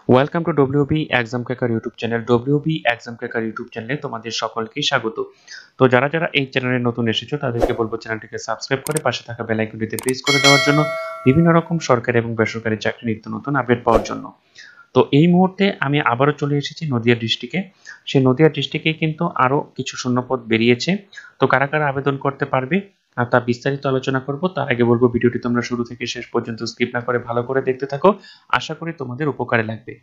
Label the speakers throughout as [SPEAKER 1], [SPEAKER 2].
[SPEAKER 1] Welcome to WB exam cracker YouTube channel. WB exam cracker YouTube চ্যানেলে তোমাদের সকলকে স্বাগত। তো যারা যারা এই চ্যানেলে নতুন এসেছো তাদেরকে বলবো চ্যানেলটিকে সাবস্ক্রাইব করে পাশে থাকা বেল আইকনটিতে প্রেস করে দেওয়ার জন্য, বিভিন্ন রকম সরকারি এবং বেসরকারি চাকরি নিত্য নতুন আপডেট পাওয়ার জন্য। তো এই মুহূর্তে আমি আবারও চলে এসেছি নদিয়া ডিস্ট্রিক্টে। সেই নদিয়া ডিস্ট্রিক্টে কিন্তু আরও কিছু শূন্যপদ বেরিয়েছে। তো কারা কারা আবেদন করতে পারবে আর তা বিস্তারিত আলোচনা করব। তার আগে বলবো ভিডিওটি তোমরা শুরু থেকে শেষ পর্যন্ত স্কিপ না করে ভালো করে দেখতে থাকো। আশা করি তোমাদের উপকারে লাগবে।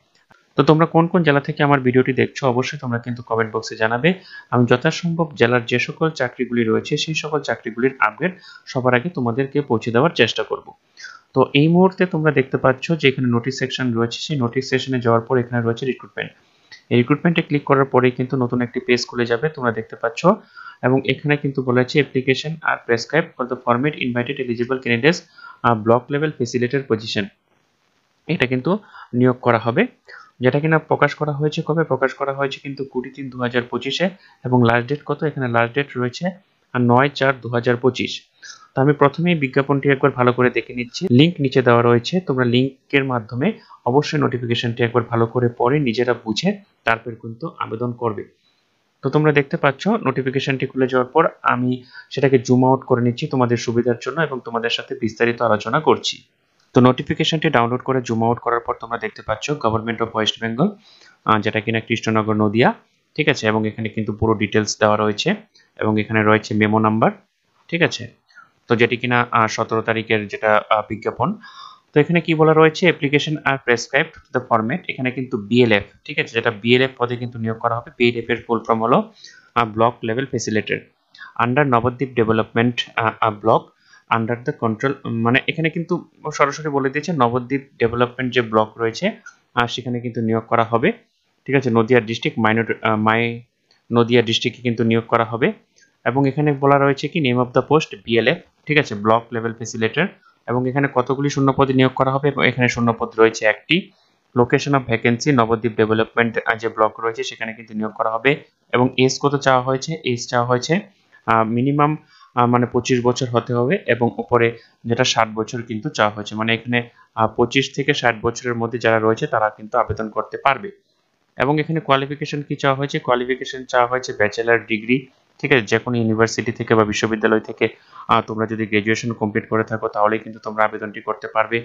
[SPEAKER 1] তো তোমরা কোন কোন জেলা থেকে আমার ভিডিওটি দেখছো অবশ্যই তোমরা কিন্তু কমেন্ট বক্সে জানাবে। আমি যথাসম্ভব জেলার যে সকল চাকরিগুলি রয়েছে সেই সকল চাকরিগুলির আপডেট সবার আগে তোমাদেরকে পৌঁছে দেওয়ার চেষ্টা করব। তো এই মুহূর্তে তোমরা দেখতে পাচ্ছ যে এখানে নোটিশ সেকশন রয়েছে। সেই নোটিশ সেকশনে যাওয়ার পর এখানে রয়েছে রিক্রুটমেন্ট। এই রিক্রুটমেন্টে ক্লিক করার পরেই কিন্তু নতুন একটি পেজ খুলে যাবে, তোমরা দেখতে পাচ্ছ। এবং এখানে কিন্তু বলা আছে application are prescribe for the format invited eligible candidates block level facilitator position. এটা কিন্তু নিয়োগ করা হবে, যেটা কিনা প্রকাশ করা হয়েছে কবে প্রকাশ করা হয়েছে কিন্তু 20/3/2025-এ। এবং লাস্ট ডেট কত, এখানে লাস্ট ডেট রয়েছে 9/4/2025। তো আমি প্রথমেই বিজ্ঞাপনটি একবার ভালো করে দেখে নিচ্ছি। লিংক নিচে দেওয়া রয়েছে, তোমরা লিংকের মাধ্যমে অবশ্যই নোটিফিকেশনটি একবার ভালো করে পড়ে নিজেরা বুঝে তারপর কিন্তু আবেদন করবে। তো তোমরা দেখতে পাচ্ছ নোটিফিকেশনটি খুলে যাওয়ার পর আমি সেটাকে জুম আউট করে নিচ্ছি তোমাদের সুবিধার জন্য এবং তোমাদের সাথে বিস্তারিত আলোচনা করছি। তো নোটিফিকেশনটি ডাউনলোড করে জুম আউট করার পর তোমরা দেখতে পাচ্ছ গভর্নমেন্ট অফ ওয়েস্ট বেঙ্গল, যেটা কিনা কৃষ্ণনগর নদিয়া, ঠিক আছে। এবং এখানে কিন্তু পুরো ডিটেলস দেওয়া রয়েছে এবং এখানে রয়েছে মেমো নাম্বার, ঠিক আছে। তো যেটি কিনা 17 তারিখের যেটা বিজ্ঞাপন। তো এখানে কি বলা রয়েছে, application are prescribed the format, এখানে কিন্তু বিএলএফ, ঠিক আছে, যেটা বিএলএফ পদে কিন্তু নিয়োগ করা হবে। বিএলএফ এর ফুল ফর্ম হলো block level facilitator under Nabadwip development block under the control. মানে এখানে কিন্তু সরাসরি বলে দিয়েছে নবদ্বীপ ডেভেলপমেন্ট যে ব্লক রয়েছে সেখানে কিন্তু নিয়োগ করা হবে, ঠিক আছে। নদিয়া ডিস্ট্রিক্ট নদিয়া ডিস্ট্রিক্টে কিন্তু নিয়োগ করা হবে। এবং এখানে বলা রয়েছে কি name of the post BLF, ঠিক আছে, ব্লক লেভেল ফ্যাসিলিটেটর। এবং এখানে কতগুলি শূন্যপদে নিয়োগ করা হবে এবং এখানে শূন্যপদ রয়েছে একটি। Location of vacancy Nabadwip development যে ব্লক রয়েছে সেখানে কিন্তু নিয়োগ করা হবে। এবং এজ কত চাওয়া হয়েছে, এজ চাওয়া হয়েছে মিনিমাম মানে 25 বছর হতে হবে এবং উপরে যেটা 60 বছর কিন্তু চাওয়া হয়েছে। মানে এখানে 25 থেকে 60 বছরের মধ্যে যারা রয়েছে তারা কিন্তু আবেদন করতে পারবে। এবং এখানে কোয়ালিফিকেশন কি চাওয়া হয়েছে, কোয়ালিফিকেশন চাওয়া হয়েছে ব্যাচেলার ডিগ্রি, ঠিক আছে, যে কোনো ইউনিভার্সিটি থেকে বা বিশ্ববিদ্যালয় থেকে তোমরা যদি গ্র্যাজুয়েশন কমপ্লিট করে থাকো তাহলে কিন্তু তোমরা আবেদনটি করতে পারবে।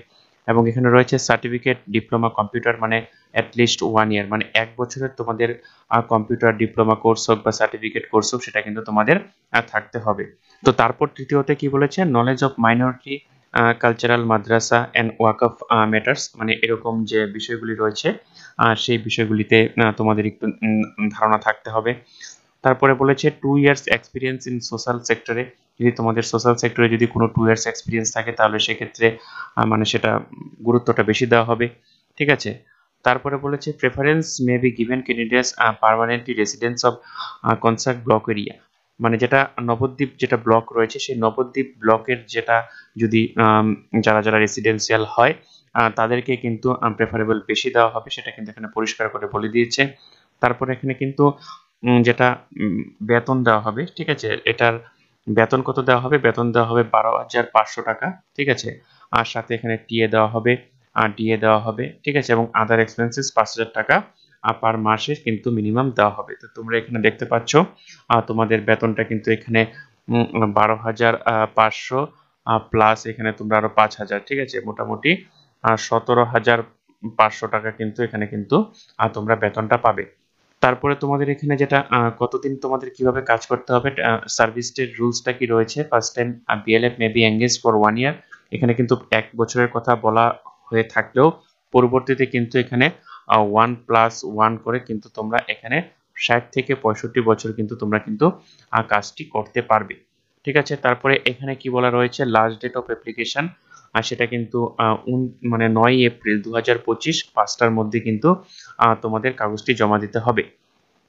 [SPEAKER 1] এবং এখানে রয়েছে সার্টিফিকেট ডিপ্লোমা কম্পিউটার, মানে অ্যাটলিস্ট 1 ইয়ার, মানে 1 বছরের তোমাদের কম্পিউটার ডিপ্লোমা কোর্স হোক বা সার্টিফিকেট কোর্স হোক সেটা কিন্তু তোমাদের থাকতে হবে। তো তারপর তৃতীয়তে কি বলেছে, knowledge of minority cultural Madrasa and Waqf matters, মানে এরকম যে বিষয়গুলি রয়েছে সেই বিষয়গুলিতে তোমাদের একটু ধারণা থাকতে হবে। তারপরে বলেছে 2 ইয়ার্স এক্সপিরিয়েন্স ইন সোশ্যাল সেক্টরে, যদি তোমাদের সোশ্যাল সেক্টরে যদি কোনো 2 ইয়ার্স এক্সপিরিয়েন্স থাকে তাহলে সেক্ষেত্রে মানে সেটা গুরুত্বটা বেশি দেওয়া হবে, ঠিক আছে। তারপরে বলেছে preference may be given candidates permanently residence of concert block area, মানে যেটা নবদ্বীপ যেটা ব্লক রয়েছে সেই নবদ্বীপ ব্লকের যেটা যদি যারা যারা রেসিডেন্সিয়াল হয় তাদেরকে কিন্তু প্রেফারেবল বেশি দেওয়া হবে, সেটা কিন্তু এখানে পরিষ্কার করে বলে দিয়েছে। তারপরে এখানে কিন্তু যেটা বেতন দেওয়া হবে, ঠিক আছে, এটার বেতন কত দেওয়া হবে, বেতন দেওয়া হবে 12,500 টাকা, ঠিক আছে। আর সাথে এখানে টিএ দেওয়া হবে, ডিএ দেওয়া হবে, ঠিক আছে। এবং আদার এক্সপেন্সেস 5,000 টাকা পার মাসে কিন্তু মিনিমাম দেওয়া হবে। তো তোমরা এখানে দেখতে পাচ্ছ তোমাদের বেতনটা কিন্তু এখানে 12,500 প্লাস এখানে তোমরা আরো 5,000, ঠিক আছে, মোটামুটি 17,500 টাকা কিন্তু এখানে কিন্তু তোমরা বেতনটা পাবে। তারপরে তোমাদের এখানে যেটা কতদিন তোমাদের কিভাবে কাজ করতে হবে, সার্ভিসের রুলসটা কি রয়েছে। First time BLF may be engage for 1 ইয়ার, এখানে কিন্তু 1 বছরের কথা বলা হয়ে থাকলেও পরবর্তীতে কিন্তু এখানে 1+1 করে কিন্তু তোমরা এখানে 60 থেকে 65 বছর কিন্তু তোমরা কিন্তু কাজটি করতে পারবে, ঠিক আছে। তারপরে এখানে কি বলা রয়েছে, লাস্ট ডেট অফ অ্যাপ্লিকেশন আর সেটা কিন্তু মানে 9 এপ্রিল 2025 5টার মধ্যে কিন্তু তোমাদের কাগজটি জমা দিতে হবে।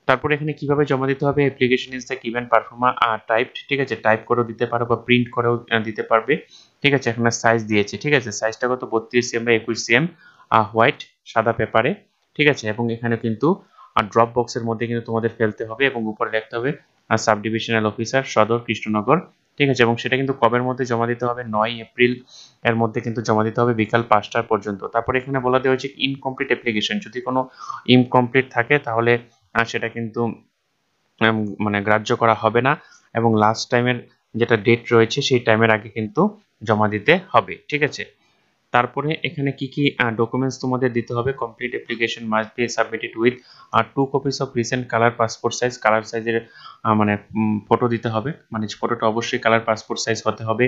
[SPEAKER 1] তারপরে এখানে কিভাবে জমা দিতে হবে, application is the given পারফর্মা typed, ঠিক আছে, টাইপ করেও দিতে পারো বা প্রিন্ট করেও দিতে পারবে, ঠিক আছে। এখানে সাইজ দিয়েছে, ঠিক আছে, সাইজটা কত 32 cm বা 21 cm হোয়াইট সাদা পেপারে, ঠিক আছে। এবং এখানে কিন্তু ড্রপ বক্সের মধ্যে কিন্তু তোমাদের ফেলতে হবে এবং উপরে লিখতে হবে সাব ডিভিশনাল অফিসার সদর কৃষ্ণনগর ঠিক আছে, এবং সেটা কিন্তু কবের মধ্যে জমা দিতে হবে, 9 এপ্রিল এর মধ্যে কিন্তু জমা দিতে হবে বিকাল 5টা পর্যন্ত। তারপরে এখানে বলা দেওয়া হয়েছে ইনকমপ্লিট অ্যাপ্লিকেশন, যদি কোনো ইনকমপ্লিট থাকে তাহলে সেটা কিন্তু মানে গ্রাহ্য করা হবে না, এবং লাস্ট টাইমের যেটা ডেট রয়েছে সেই টাইমের আগে কিন্তু জমা দিতে হবে। ঠিক আছে, তারপরে এখানে কি কি ডকুমেন্টস তোমাদের দিতে হবে, complete application must be submitted with 2 copies of recent colour passport size, colour সাইজের মানে ফটো দিতে হবে, মানে ফটোটা অবশ্যই কালার পাসপোর্ট সাইজ হতে হবে।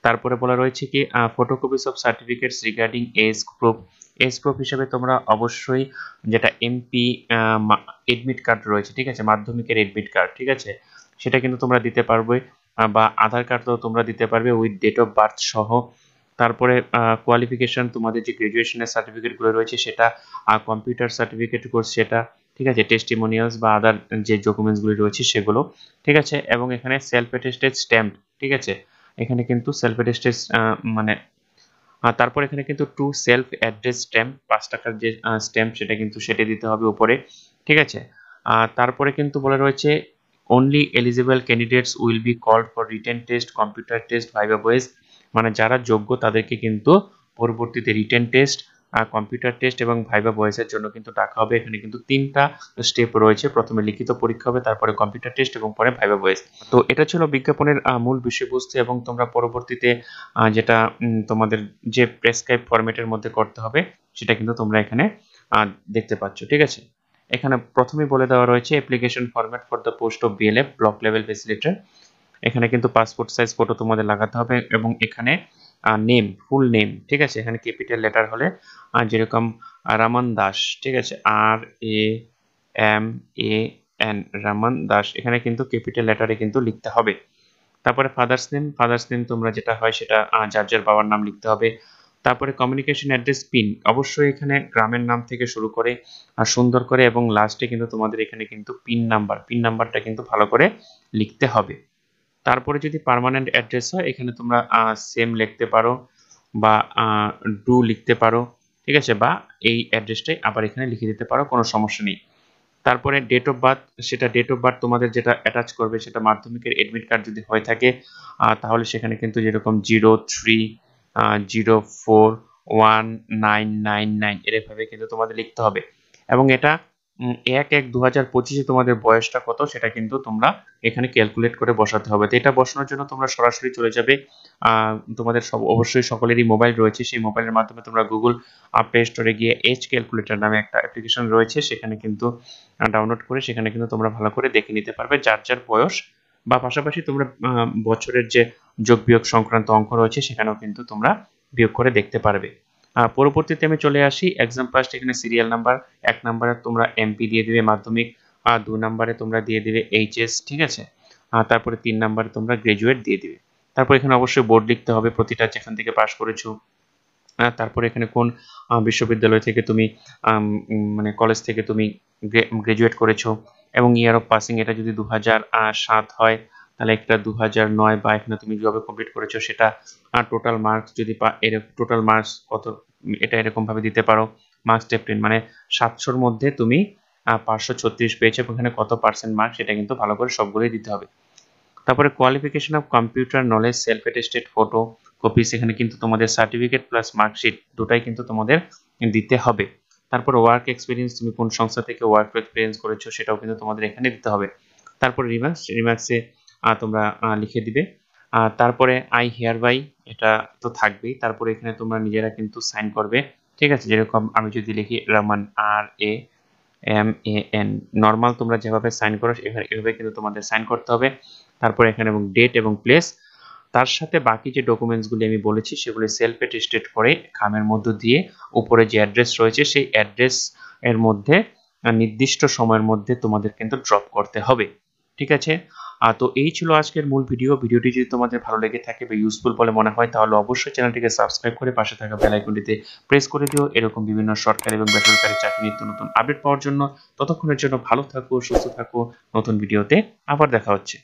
[SPEAKER 1] তারপরে বলা রয়েছে কি photocopies of certificates regarding age proof হিসেবে তোমরা অবশ্যই যেটা এমপি এডমিট কার্ড রয়েছে, ঠিক আছে, মাধ্যমিকের এডমিট কার্ড, ঠিক আছে, সেটা কিন্তু তোমরা দিতে পারবে, বা আধার কার্ডও তোমরা দিতে পারবে উইথ ডেট অফ বার্থ সহ। তারপরে কোয়ালিফিকেশন, তোমাদের যে গ্রাজুয়েশনের সার্টিফিকেটগুলো রয়েছে সেটা, কম্পিউটার সার্টিফিকেট কোর্স সেটা, ঠিক আছে, টেস্টিমোনিয়ালস বা আদার যে ডকুমেন্টসগুলি রয়েছে সেগুলো, ঠিক আছে, এবং এখানে সেলফ অ্যাটেস্টেড স্ট্যাম্প, ঠিক আছে, এখানে কিন্তু সেলফ অ্যাটেস্টেড মানে তারপর এখানে কিন্তু 2 সেলফ অ্যাড্রেস স্ট্যাম্প, 5 টাকার যে স্ট্যাম্প সেটা কিন্তু সেটা দিতে হবে উপরে, ঠিক আছে। তারপরে কিন্তু বলা রয়েছে only eligible candidates will be called for written test, computer test, viva voice, মানে যারা যোগ্য তাদেরকে কিন্তু পরবর্তীতে রিটেন টেস্ট, কম্পিউটার টেস্ট এবং ভাইভা ভয়েসের জন্য কিন্তু ডাকা হবে। এখানে কিন্তু 3টা স্টেপ রয়েছে, প্রথমে লিখিত পরীক্ষা হবে, তারপরে কম্পিউটার টেস্ট এবং পরে ভাইভা ভয়েস। তো এটা ছিল বিজ্ঞাপনের মূল বিষয়বস্তু, এবং তোমরা পরবর্তীতে যেটা তোমাদের যে প্রেসক্রাইব ফরম্যাটের মধ্যে করতে হবে সেটা কিন্তু তোমরা এখানে দেখতে পাচ্ছ। ঠিক আছে, এখানে প্রথমেই বলে দেওয়া রয়েছে application format for the post of BLF block level facilitator. এখানে কিন্তু পাসপোর্ট সাইজ ফটো তোমাদের লাগাতে হবে, এবং এখানে নেম, ফুল নেম, ঠিক আছে, এখানে ক্যাপিটাল লেটার হলে যেরকম রামান দাস, ঠিক আছে, RAMAN রামান দাস, এখানে কিন্তু ক্যাপিটাল লেটারে কিন্তু লিখতে হবে। তারপরে ফাদার্স নেম তোমরা যেটা হয় সেটা যার যার বাবার নাম লিখতে হবে। তারপরে কমিউনিকেশন অ্যাড্রেস পিন, অবশ্যই এখানে গ্রামের নাম থেকে শুরু করে সুন্দর করে, এবং লাস্টে কিন্তু তোমাদের এখানে কিন্তু পিন নাম্বারটা কিন্তু ভালো করে লিখতে হবে। তারপরে যদি পার্মানেন্ট অ্যাড্রেস হয় এখানে তোমরা সেম লিখতে পারো, বা ডু লিখতে পারো, ঠিক আছে, বা এই অ্যাড্রেসটাই আবার এখানে লিখে দিতে পারো, কোনো সমস্যা নেই। তারপরে ডেট অফ বার্থ, সেটা ডেট অফ বার্থ তোমাদের যেটা অ্যাটাচ করবে সেটা মাধ্যমিকের এডমিট কার্ড যদি হয়ে থাকে তাহলে সেখানে কিন্তু যেরকম 03041999 এরভাবে কিন্তু তোমাদের লিখতে হবে, এবং এটা 1/1/2025 তোমাদের বয়সটা কত সেটা কিন্তু তোমরা এখানে ক্যালকুলেট করে বসাতে হবে। তো এটা বসানোর জন্য তোমরা সরাসরি চলে যাবে, তোমাদের অবশ্যই সকলেরই মোবাইল রয়েছে, সেই মোবাইলের মাধ্যমে তোমরা গুগল প্লে স্টোরে গিয়ে এজ ক্যালকুলেটর নামে একটা অ্যাপ্লিকেশন রয়েছে, সেখানে কিন্তু ডাউনলোড করে সেখানে কিন্তু তোমরা ভালো করে দেখে নিতে পারবে যার যার বয়স, বা পাশাপাশি তোমরা বছরের যে যোগ বিয়োগ সংক্রান্ত অঙ্ক রয়েছে সেখানেও কিন্তু তোমরা বিয়োগ করে দেখতে পারবে। পরবর্তীতে আমি চলে আসি এক্সাম পাস্ট, এখানে সিরিয়াল নাম্বার, 1 নম্বরে তোমরা এমপি দিয়ে দিবে মাধ্যমিক, 2 নম্বরে তোমরা দিয়ে দিবে এইচএস, ঠিক আছে, তারপরে 3 নম্বরে তোমরা গ্রাজুয়েট দিয়ে দিবে। তারপর এখানে অবশ্যই বোর্ড লিখতে হবে প্রতিটা যেখান থেকে পাস করেছো, তারপরে এখানে কোন বিশ্ববিদ্যালয় থেকে তুমি মানে কলেজ থেকে তুমি গ্রাজুয়েট করেছো, এবং ইয়ার অফ পাসিং এটা যদি 2007 হয় তাহলে একটা 2009, বা এখানে তুমি জবে কমপ্লিট করেছো সেটা, টোটাল মার্কস যদি টোটাল মার্কস কত এটা এরকম ভাবে দিতে পারো, মার্কস টেপটেন মানে 700-র মধ্যে তুমি 536 পেয়েছো, এখানে কত পার্সেন্ট মার্ক সেটা কিন্তু ভালো করে সবগুলোই দিতে হবে। তারপরে qualification of computer knowledge, self attested photo copies, এখানে কিন্তু তোমাদের সার্টিফিকেট প্লাস মার্কশিট দুটাই কিন্তু তোমাদের দিতে হবে। তারপর ওয়ার্ক এক্সপিরিয়েন্স, তুমি কোন সংস্থা থেকে ওয়ার্ক এক্সপিরিয়েন্স করেছো সেটাও কিন্তু তোমাদের এখানে দিতে হবে। তারপর রিমার্কসে তোমরা লিখে দিবে। তারপরে আই হেয়ার বাই, এটা তো থাকবেই। তারপরে এখানে তোমরা নিজেরা কিন্তু সাইন করবে, ঠিক আছে, যেরকম আমি যদি লিখি রামান RAMAN, নর্মাল তোমরা যেভাবে সাইন করো এভাবে কিন্তু তোমাদের সাইন করতে হবে। তারপরে এখানে এবং ডেট এবং প্লেস, তার সাথে বাকি যে ডকুমেন্টসগুলি আমি বলেছি সেগুলি সেলফ অ্যাটেস্টেড করে খামের মধ্য দিয়ে উপরে যে অ্যাড্রেস রয়েছে সেই অ্যাড্রেস এর মধ্যে নির্দিষ্ট সময়ের মধ্যে তোমাদের কিন্তু ড্রপ করতে হবে। ঠিক আছে, তো এই ছিল আজকের মূল ভিডিওটি যদি তোমাদের ভালো লেগে থাকে বা ইউজফুল বলে মনে হয় তাহলে অবশ্যই চ্যানেলটিকে সাবস্ক্রাইব করে পাশে থাকা বেল আইকনটিতে প্রেস করে দিও এরকম বিভিন্ন সরকারি এবং বেসরকারি চাকরি নিত্য নতুন আপডেট পাওয়ার জন্য। ততক্ষণের জন্য ভালো থাকো, সুস্থ থাকো, নতুন ভিডিওতে আবার দেখা হচ্ছে।